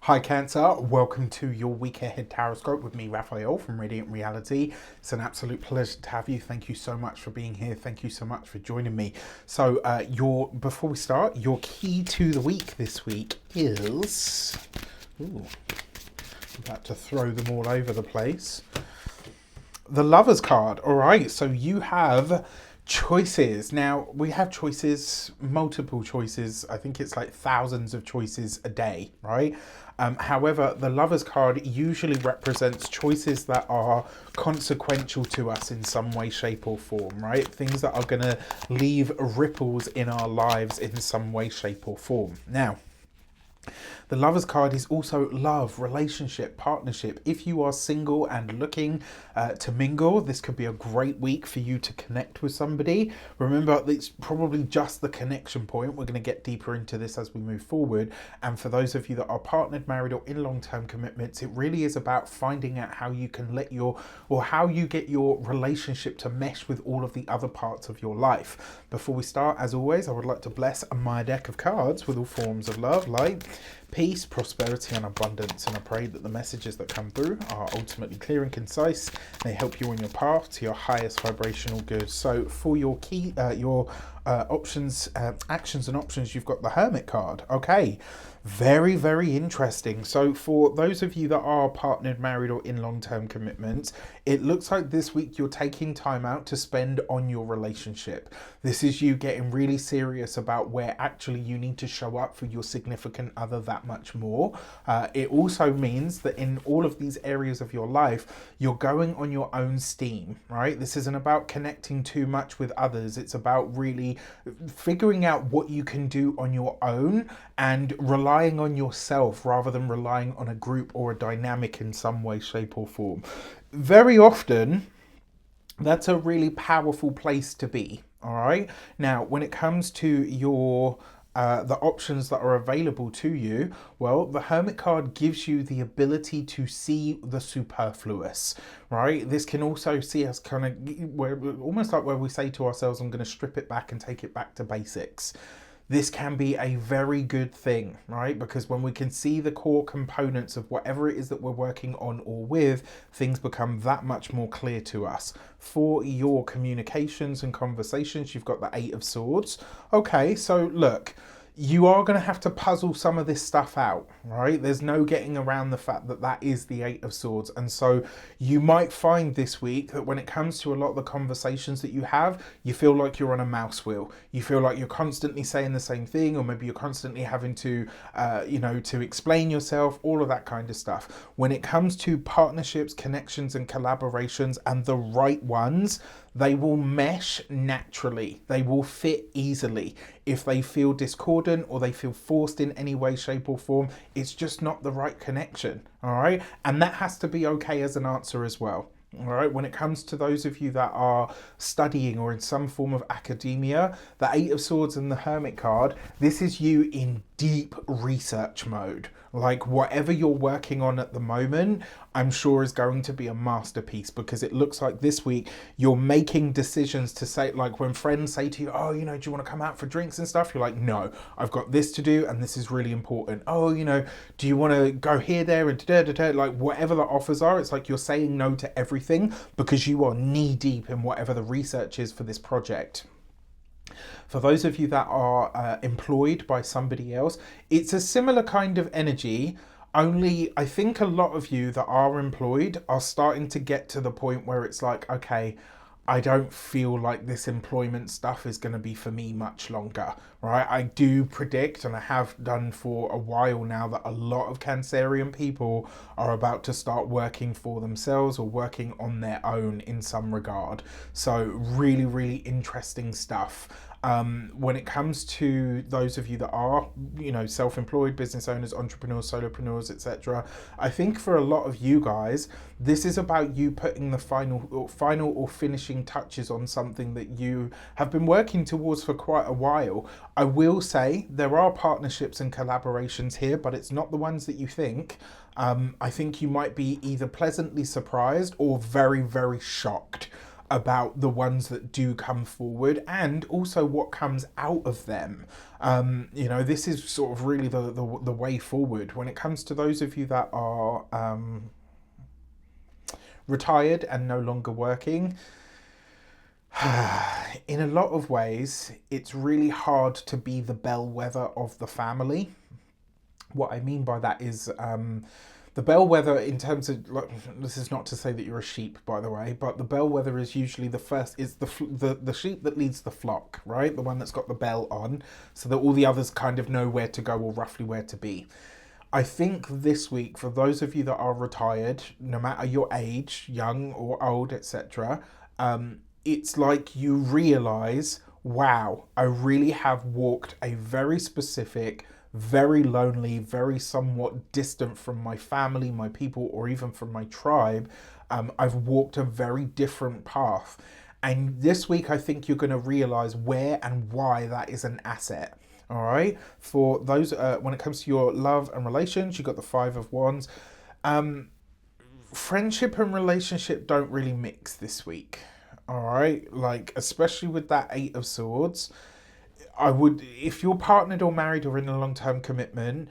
Hi Cancer, welcome to your week ahead tarot with me, Raphael from Radiant Reality. It's an absolute pleasure to have you. Thank you so much for being here. Thank you so much for joining me. So before we start, your key to the week this week is... Ooh, I'm about to throw them all over the place. The Lovers card. All right, so you have choices. Now, we have choices, multiple choices. I think it's like thousands of choices a day, right? However, the Lovers card usually represents choices that are consequential to us in some way, shape or form, right? Things that are going to leave ripples in our lives in some way, shape or form. Now, the Lovers card is also love, relationship, partnership. If you are single and looking to mingle, this could be a great week for you to connect with somebody. Remember, it's probably just the connection point. We're going to get deeper into this as we move forward. And for those of you that are partnered, married, or in long-term commitments, it really is about finding out how you can how you get your relationship to mesh with all of the other parts of your life. Before we start, as always, I would like to bless my deck of cards with all forms of love, light, peace, prosperity and abundance, and I pray that the messages that come through are ultimately clear and concise. They help you on your path to your highest vibrational good. So for your options, actions and options, you've got the Hermit card. Okay, very, very interesting. So for those of you that are partnered, married or in long-term commitments, it looks like this week you're taking time out to spend on your relationship. This is you getting really serious about where actually you need to show up for your significant other that much more. It also means that in all of these areas of your life, you're going on your own steam, right? This isn't about connecting too much with others. It's about really figuring out what you can do on your own and relying on yourself rather than relying on a group or a dynamic in some way, shape or form. Very often, that's a really powerful place to be. All right. Now, when it comes to your the options that are available to you, well, the Hermit card gives you the ability to see the superfluous, right? This can also see us kind of almost like where we say to ourselves, I'm going to strip it back and take it back to basics. This can be a very good thing, right? Because when we can see the core components of whatever it is that we're working on or with, things become that much more clear to us. For your communications and conversations, you've got the Eight of Swords. Okay, so look, you are going to have to puzzle some of this stuff out, right? There's no getting around the fact that that is the Eight of Swords. And so you might find this week that when it comes to a lot of the conversations that you have, you feel like you're on a mouse wheel. You feel like you're constantly saying the same thing, or maybe you're constantly having to, to explain yourself, all of that kind of stuff. When it comes to partnerships, connections and collaborations, and the right ones, they will mesh naturally. They will fit easily. If they feel discordant or they feel forced in any way, shape or form, it's just not the right connection. All right. And that has to be okay as an answer as well. All right. When it comes to those of you that are studying or in some form of academia, the Eight of Swords and the Hermit card, this is you in deep research mode. Like whatever you're working on at the moment, I'm sure is going to be a masterpiece, because it looks like this week you're making decisions to say, like when friends say to you, oh, do you want to come out for drinks and stuff? You're like, no, I've got this to do and this is really important. Oh, do you want to go here, there and da-da-da-da? Like whatever the offers are, it's like you're saying no to everything because you are knee deep in whatever the research is for this project. For those of you that are employed by somebody else, it's a similar kind of energy, only I think a lot of you that are employed are starting to get to the point where it's like, okay, I don't feel like this employment stuff is going to be for me much longer, right? I do predict, and I have done for a while now, that a lot of Cancerian people are about to start working for themselves or working on their own in some regard. So really, really interesting stuff. When it comes to those of you that are, self-employed, business owners, entrepreneurs, solopreneurs, etc., I think for a lot of you guys, this is about you putting the final or finishing touches on something that you have been working towards for quite a while. I will say there are partnerships and collaborations here, but it's not the ones that you think. I think you might be either pleasantly surprised or very, very shocked. about the ones that do come forward, and also what comes out of them. This is sort of really the way forward when it comes to those of you that are retired and no longer working. In a lot of ways, it's really hard to be the bellwether of the family. What I mean by that is the bellwether, in terms of, like, this is not to say that you're a sheep, by the way, but the bellwether is usually the sheep that leads the flock, right? The one that's got the bell on, so that all the others kind of know where to go or roughly where to be. I think this week, for those of you that are retired, no matter your age, young or old, etc., it's like you realize, wow, I really have walked a very specific, very lonely, very somewhat distant from my family, my people, or even from my tribe. I've walked a very different path. And this week, I think you're going to realize where and why that is an asset. All right. For those, when it comes to your love and relations, you got the Five of Wands. Friendship and relationship don't really mix this week. All right. Like, especially with that Eight of Swords, I would, if you're partnered or married or in a long-term commitment,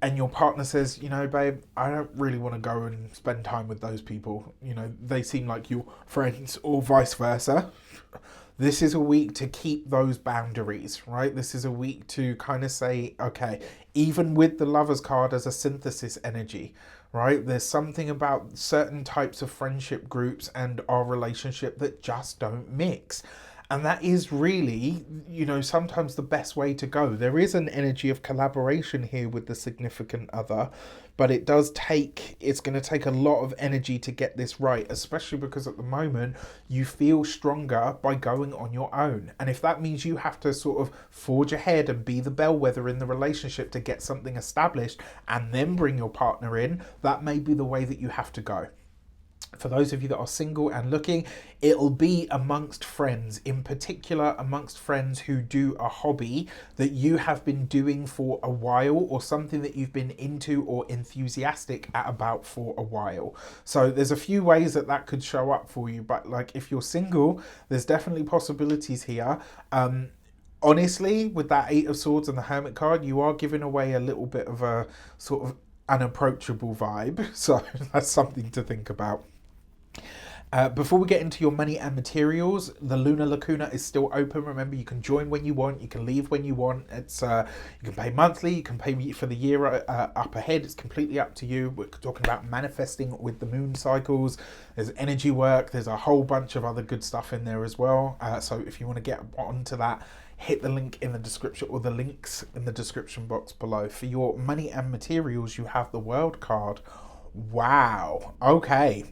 and your partner says, babe, I don't really want to go and spend time with those people. They seem like your friends, or vice versa. This is a week to keep those boundaries, right? This is a week to kind of say, okay, even with the Lovers card as a synthesis energy, right? There's something about certain types of friendship groups and our relationship that just don't mix. And that is really, sometimes the best way to go. There is an energy of collaboration here with the significant other, but it's going to take a lot of energy to get this right, especially because at the moment you feel stronger by going on your own. And if that means you have to sort of forge ahead and be the bellwether in the relationship to get something established and then bring your partner in, that may be the way that you have to go. For those of you that are single and looking, it'll be amongst friends, in particular amongst friends who do a hobby that you have been doing for a while, or something that you've been into or enthusiastic about for a while. So there's a few ways that could show up for you, but like if you're single, there's definitely possibilities here. Honestly, with that Eight of Swords and the Hermit card, you are giving away a little bit of a sort of unapproachable vibe. So that's something to think about. Before we get into your money and materials, the Lunar Lacuna is still open. Remember, you can join when you want, you can leave when you want. It's you can pay monthly, you can pay for the year up ahead. It's completely up to you. We're talking about manifesting with the moon cycles. There's energy work. There's a whole bunch of other good stuff in there as well. So if you want to get onto that, hit the link in the description, or the links in the description box below. For your money and materials, you have the World card. Wow. Okay.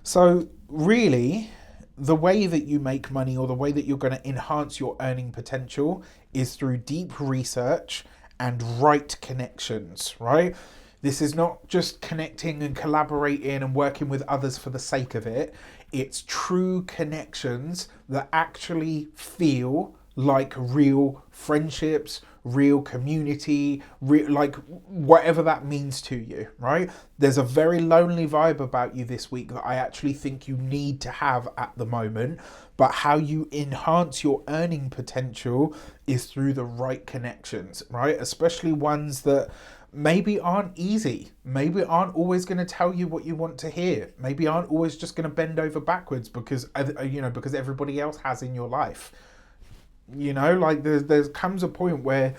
So really, the way that you make money, or the way that you're going to enhance your earning potential, is through deep research and right connections, right? This is not just connecting and collaborating and working with others for the sake of it. It's true connections that actually feel like real friendships, real community, like whatever that means to you, right? There's a very lonely vibe about you this week that I actually think you need to have at the moment. But how you enhance your earning potential is through the right connections, right? Especially ones that maybe aren't easy, maybe aren't always going to tell you what you want to hear, maybe aren't always just going to bend over backwards because everybody else has in your life. Like there comes a point where,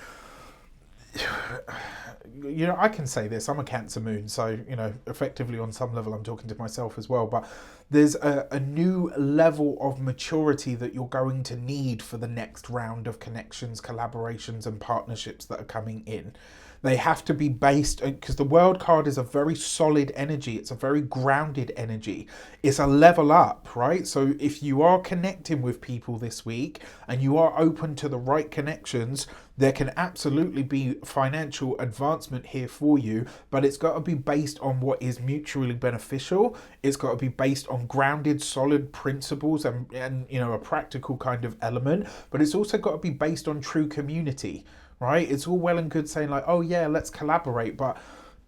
I can say this, I'm a Cancer moon, so, effectively on some level I'm talking to myself as well, but there's a new level of maturity that you're going to need for the next round of connections, collaborations and partnerships that are coming in. They have to be based, because the World card is a very solid energy. It's a very grounded energy. It's a level up, right? So if you are connecting with people this week and you are open to the right connections, there can absolutely be financial advancement here for you, but it's got to be based on what is mutually beneficial. It's got to be based on grounded, solid principles and a practical kind of element, but it's also got to be based on true community. Right? It's all well and good saying like, oh yeah, let's collaborate. But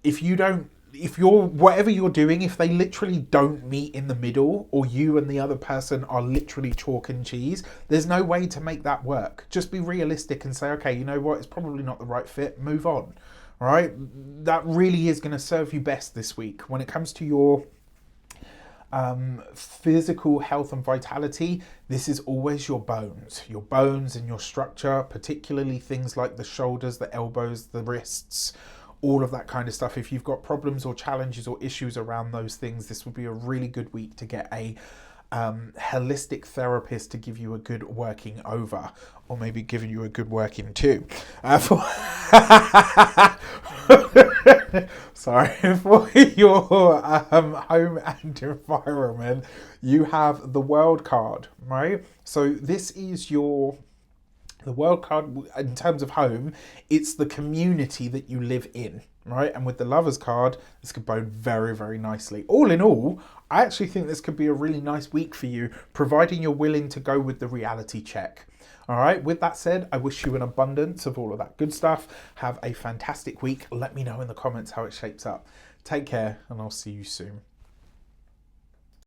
if you don't if you're, whatever you're doing, if they literally don't meet in the middle, or you and the other person are literally chalk and cheese, there's no way to make that work. Just be realistic and say, okay, you know what, it's probably not the right fit, move on. All right, that really is going to serve you best this week when it comes to your physical health and vitality. This is always your bones and your structure, particularly things like the shoulders, the elbows, the wrists, all of that kind of stuff. If you've got problems or challenges or issues around those things, this would be a really good week to get a holistic therapist to give you a good working over, or maybe giving you a good working too. Sorry, for your home and environment, you have the World card, right? So this is the World card. In terms of home, it's the community that you live in, right? And with the Lovers card, this could bode very, very nicely. All in all, I actually think this could be a really nice week for you, providing you're willing to go with the reality check. All right, with that said, I wish you an abundance of all of that good stuff. Have a fantastic week. Let me know in the comments how it shapes up. Take care, and I'll see you soon.